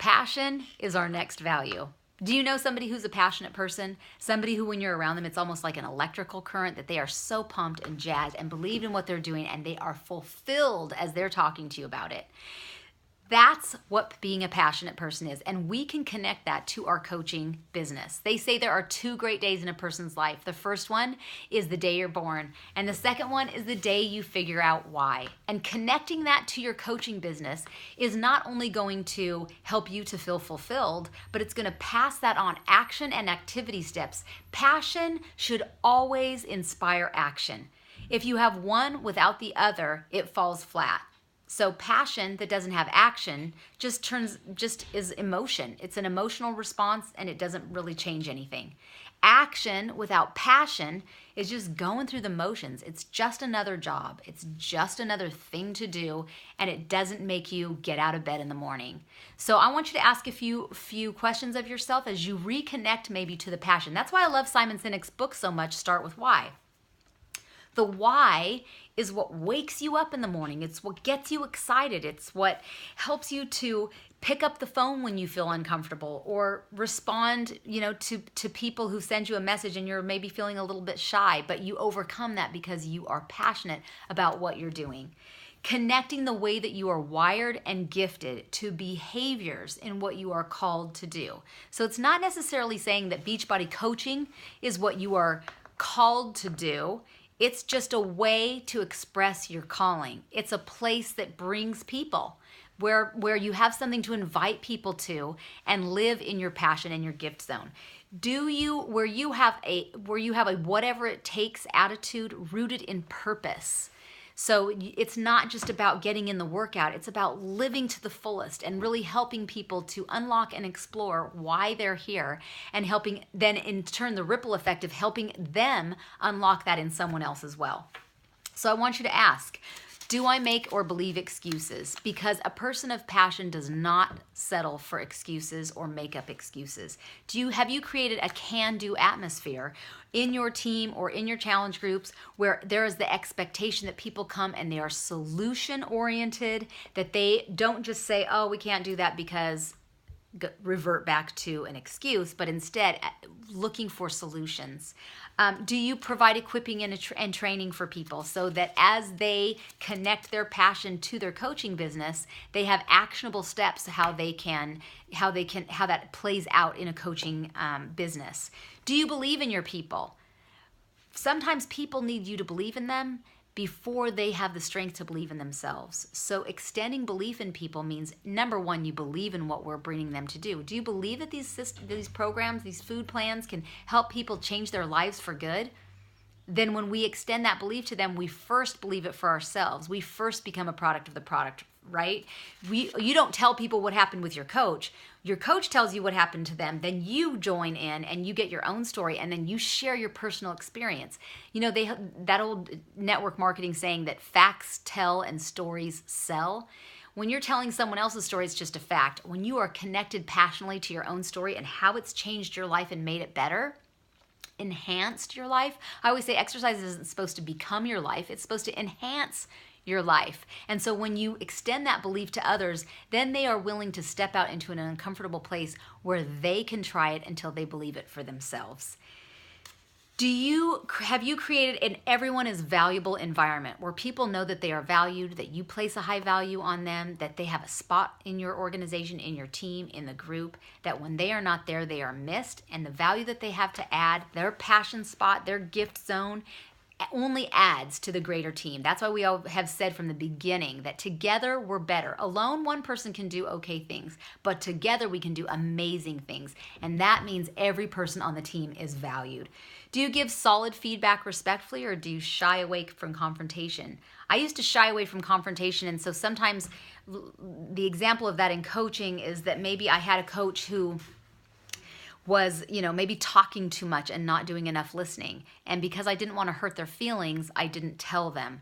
passion is our next value. Do you know somebody who's a passionate person? Somebody who, when you're around them, it's almost like an electrical current, that they are so pumped and jazzed and believe in what they're doing, and they are fulfilled as they're talking to you about it. That's what being a passionate person is, and we can connect that to our coaching business. They say there are 2 great days in a person's life. The first one is the day you're born, and the second one is the day you figure out why. And connecting that to your coaching business is not only going to help you to feel fulfilled, but it's going to pass that on action and activity steps. Passion should always inspire action. If you have one without the other, it falls flat. So passion that doesn't have action just is emotion. It's an emotional response, and it doesn't really change anything. Action without passion is just going through the motions. It's just another job. It's just another thing to do, and it doesn't make you get out of bed in the morning. So I want you to ask a few questions of yourself as you reconnect maybe to the passion. That's why I love Simon Sinek's book so much, Start With Why. The why is what wakes you up in the morning. It's what gets you excited. It's what helps you to pick up the phone when you feel uncomfortable, or respond, to people who send you a message and you're maybe feeling a little bit shy, but you overcome that because you are passionate about what you're doing. Connecting the way that you are wired and gifted to behaviors in what you are called to do. So it's not necessarily saying that Beachbody coaching is what you are called to do. It's just a way to express your calling. It's a place that brings people, where you have something to invite people to and live in your passion and your gift zone. Where you have a whatever it takes attitude rooted in purpose. So it's not just about getting in the workout, it's about living to the fullest and really helping people to unlock and explore why they're here, and helping then in turn the ripple effect of helping them unlock that in someone else as well. So I want you to ask, do I make or believe excuses? Because a person of passion does not settle for excuses or make up excuses. Have you created a can-do atmosphere in your team or in your challenge groups where there is the expectation that people come and they are solution-oriented, that they don't just say, oh, we can't do that because revert back to an excuse, but instead looking for solutions? Do you provide equipping and training for people so that as they connect their passion to their coaching business, they have actionable steps how that plays out in a coaching business? Do you believe in your people? Sometimes people need you to believe in them before they have the strength to believe in themselves. So extending belief in people means, number one, you believe in what we're bringing them to do. Do you believe that these programs, these food plans can help people change their lives for good? Then when we extend that belief to them, we first believe it for ourselves. We first become a product of the product, right? You don't tell people what happened with your coach. Your coach tells you what happened to them. Then you join in and you get your own story, and then you share your personal experience. That old network marketing saying that facts tell and stories sell. When you're telling someone else's story, it's just a fact. When you are connected passionately to your own story and how it's changed your life and made it better, enhanced your life. I always say exercise isn't supposed to become your life. It's supposed to enhance your life. And so when you extend that belief to others, then they are willing to step out into an uncomfortable place where they can try it until they believe it for themselves. Have you created an everyone is valuable environment where people know that they are valued, that you place a high value on them, that they have a spot in your organization, in your team, in the group, that when they are not there, they are missed, and the value that they have to add, their passion spot, their gift zone, only adds to the greater team. That's why we all have said from the beginning that together we're better. Alone, one person can do okay things, but together we can do amazing things. And that means every person on the team is valued. Do you give solid feedback respectfully, or do you shy away from confrontation? I used to shy away from confrontation, and so sometimes the example of that in coaching is that maybe I had a coach who was, maybe talking too much and not doing enough listening. And because I didn't want to hurt their feelings, I didn't tell them.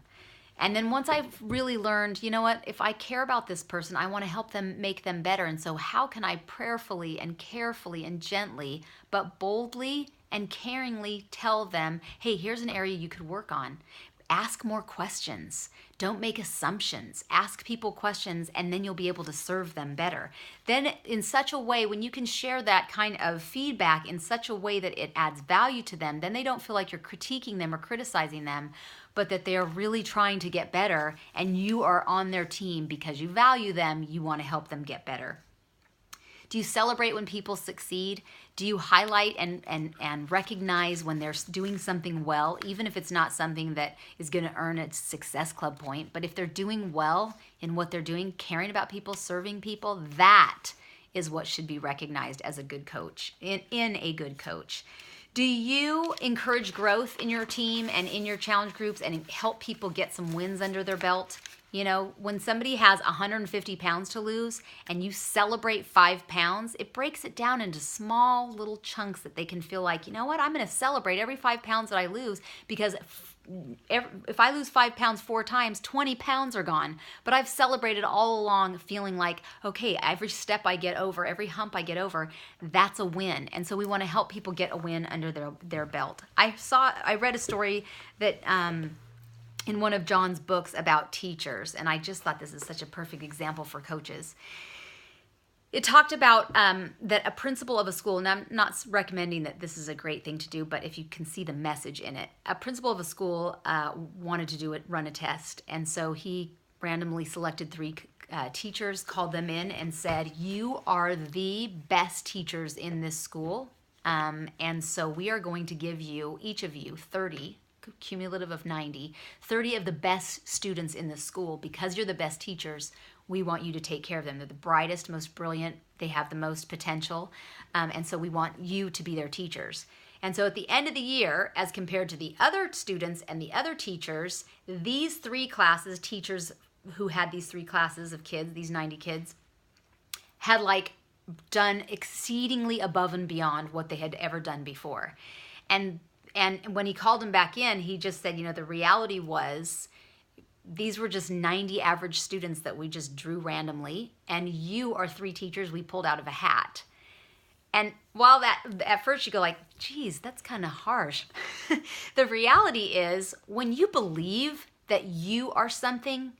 And then once I've really learned, if I care about this person, I want to help them, make them better. And so how can I prayerfully and carefully and gently, but boldly and caringly tell them, hey, here's an area you could work on. ask more questions. Don't make assumptions. Ask people questions, and then you'll be able to serve them better. Then in such a way, when you can share that kind of feedback in such a way that it adds value to them, then they don't feel like you're critiquing them or criticizing them, but that they are really trying to get better, and you are on their team because you value them, you want to help them get better. Do you celebrate when people succeed? Do you highlight and recognize when they're doing something well, even if it's not something that is going to earn a success club point? But if they're doing well in what they're doing, caring about people, serving people, that is what should be recognized as a good coach, in a good coach. Do you encourage growth in your team and in your challenge groups and help people get some wins under their belt? You know, when somebody has 150 pounds to lose and you celebrate 5 pounds, it breaks it down into small little chunks that they can feel like, you know what, I'm going to celebrate every 5 pounds that I lose, because if I lose 5 pounds 4 times, 20 pounds are gone. But I've celebrated all along feeling like, okay, every step I get over, every hump I get over, that's a win. And so we want to help people get a win under their belt. I read a story that in one of John's books about teachers, and I just thought this is such a perfect example for coaches. It talked about that a principal of a school, and I'm not recommending that this is a great thing to do, but if you can see the message in it, a principal of a school wanted to run a test, and so he randomly selected 3 teachers, called them in, and said, "You are the best teachers in this school, and so we are going to give you, each of you, 30, cumulative of 90, 30 of the best students in the school. Because you're the best teachers, we want you to take care of them. They're the brightest, most brilliant, they have the most potential, and so we want you to be their teachers." And so at the end of the year, as compared to the other students and the other teachers, these 3 classes, teachers who had these 3 classes of kids, these 90 kids, had done exceedingly above and beyond what they had ever done before. And when he called him back in, he just said, you know, the reality was these were just 90 average students that we just drew randomly, and you are 3 teachers we pulled out of a hat. And while that, at first you go like, geez, that's kind of harsh. The reality is, when you believe that you are something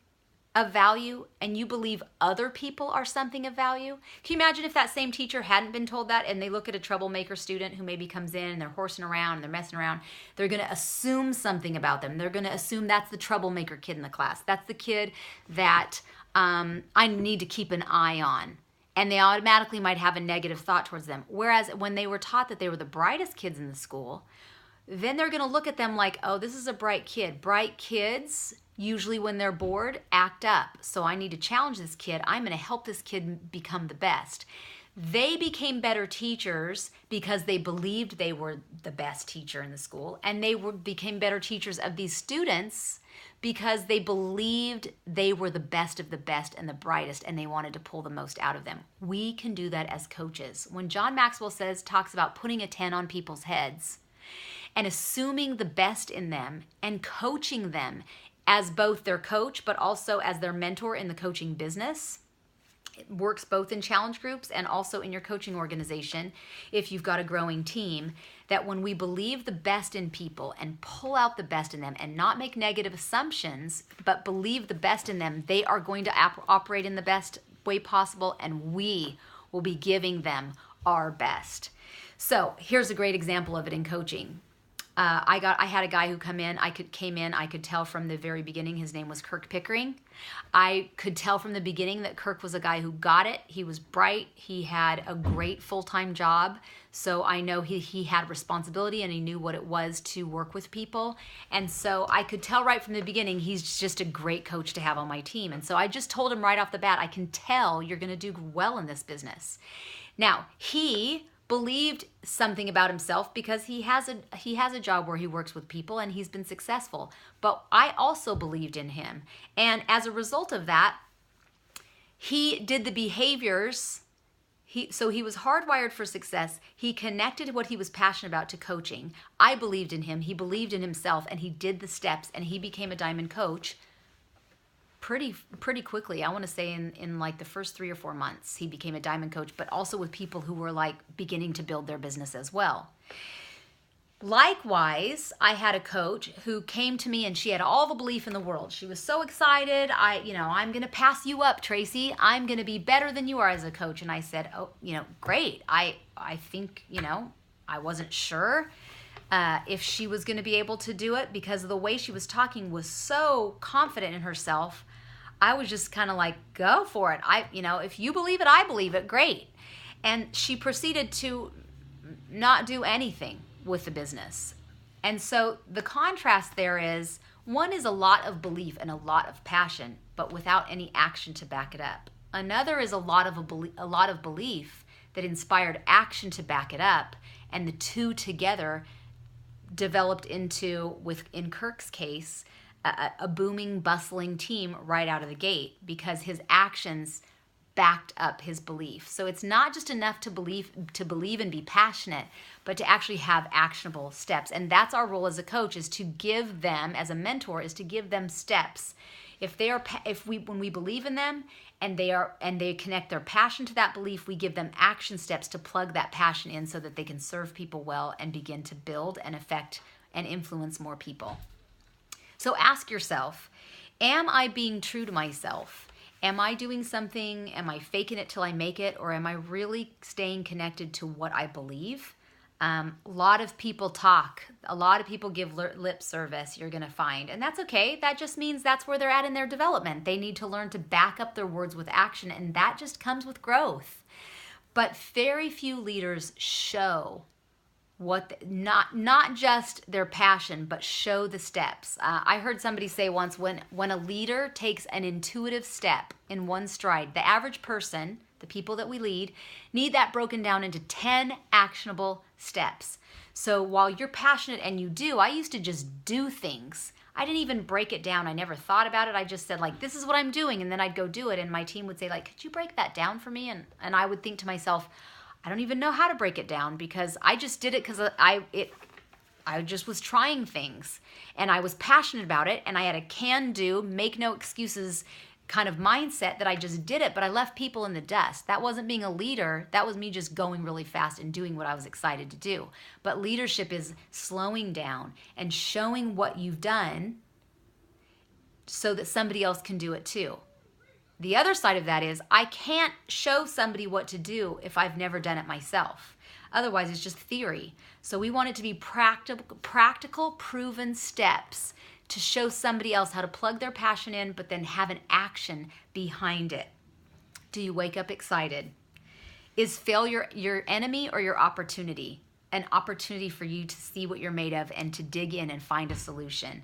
of value and you believe other people are something of value. Can you imagine if that same teacher hadn't been told that, and they look at a troublemaker student who maybe comes in and they're horsing around and they're messing around, they're going to assume something about them. They're going to assume that's the troublemaker kid in the class. That's the kid that I need to keep an eye on. And they automatically might have a negative thought towards them. Whereas when they were taught that they were the brightest kids in the school, then they're going to look at them like, oh, this is a bright kid. Bright kids, usually when they're bored, act up. So I need to challenge this kid. I'm going to help this kid become the best. They became better teachers because they believed they were the best teacher in the school. And they became better teachers of these students because they believed they were the best of the best and the brightest, and they wanted to pull the most out of them. We can do that as coaches. When John Maxwell talks about putting a 10 on people's heads and assuming the best in them and coaching them as both their coach but also as their mentor in the coaching business, it works both in challenge groups and also in your coaching organization if you've got a growing team, that when we believe the best in people and pull out the best in them and not make negative assumptions, but believe the best in them, they are going to operate in the best way possible, and we will be giving them our best. So here's a great example of it in coaching. I had a guy who came in. I could tell from the very beginning his name was Kirk Pickering. I could tell from the beginning that Kirk was a guy who got it. He was bright. He had a great full-time job. So I know he had responsibility and he knew what it was to work with people. And so I could tell right from the beginning he's just a great coach to have on my team. And so I just told him right off the bat, I can tell you're going to do well in this business. Now, he believed something about himself because he has a job where he works with people and he's been successful. But I also believed in him. And as a result of that, he did the behaviors. So he was hardwired for success. He connected what he was passionate about to coaching. I believed in him. He believed in himself, and he did the steps, and he became a diamond coach pretty quickly. I want to say in like the first 3 or 4 months, he became a diamond coach, but also with people who were like beginning to build their business as well. Likewise, I had a coach who came to me and she had all the belief in the world. She was so excited. I'm going to pass you up, Tracy. I'm going to be better than you are as a coach. And I said, oh, great. I think, I wasn't sure if she was going to be able to do it because the way she was talking was so confident in herself. I was just kind of like, go for it. If you believe it, I believe it. Great. And she proceeded to not do anything with the business. And so the contrast there is, one is a lot of belief and a lot of passion, but without any action to back it up. Another is a lot of belief that inspired action to back it up, and the two together developed into, in Kirk's case, a booming, bustling team right out of the gate because his actions backed up his belief. So it's not just enough to believe and be passionate, but to actually have actionable steps. And that's our role as a coach, is to give them, as a mentor, is to give them steps. When we believe in them and they connect their passion to that belief, we give them action steps to plug that passion in so that they can serve people well and begin to build and affect and influence more people. So ask yourself, am I being true to myself? Am I doing something? Am I faking it till I make it? Or am I really staying connected to what I believe? A lot of people talk. A lot of people give lip service, you're going to find. And that's okay. That just means that's where they're at in their development. They need to learn to back up their words with action, and that just comes with growth. But very few leaders show not just their passion, but show the steps. I heard somebody say once, when a leader takes an intuitive step in one stride, the average person, the people that we lead, need that broken down into 10 actionable steps. So while you're passionate and I used to just do things. I didn't even break it down. I never thought about it. I just said, this is what I'm doing, and then I'd go do it, and my team would say, could you break that down for me? And I would think to myself, I don't even know how to break it down because I just did it because I just was trying things and I was passionate about it, and I had a can-do, make no excuses kind of mindset that I just did it, but I left people in the dust. That wasn't being a leader. That was me just going really fast and doing what I was excited to do. But leadership is slowing down and showing what you've done so that somebody else can do it too. The other side of that is, I can't show somebody what to do if I've never done it myself. Otherwise, it's just theory. So we want it to be practical, proven steps to show somebody else how to plug their passion in, but then have an action behind it. Do you wake up excited? Is failure your enemy or your opportunity? An opportunity for you to see what you're made of and to dig in and find a solution.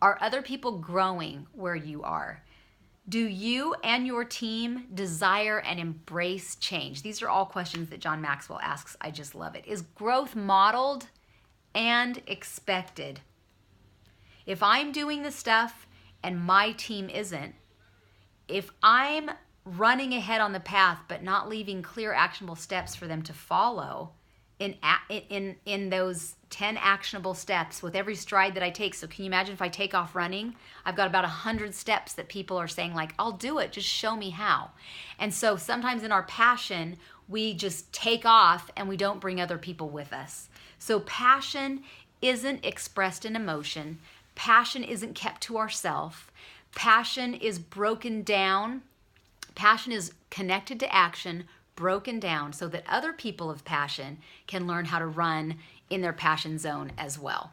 Are other people growing where you are? Do you and your team desire and embrace change? These are all questions that John Maxwell asks. I just love it. Is growth modeled and expected? If I'm doing the stuff and my team isn't, if I'm running ahead on the path but not leaving clear actionable steps for them to follow in those 10 actionable steps with every stride that I take. So can you imagine if I take off running? I've got about 100 steps that people are saying I'll do it, just show me how. And so sometimes in our passion, we just take off and we don't bring other people with us. So passion isn't expressed in emotion. Passion isn't kept to ourselves. Passion is broken down. Passion is connected to action, broken down so that other people of passion can learn how to run in their passion zone as well.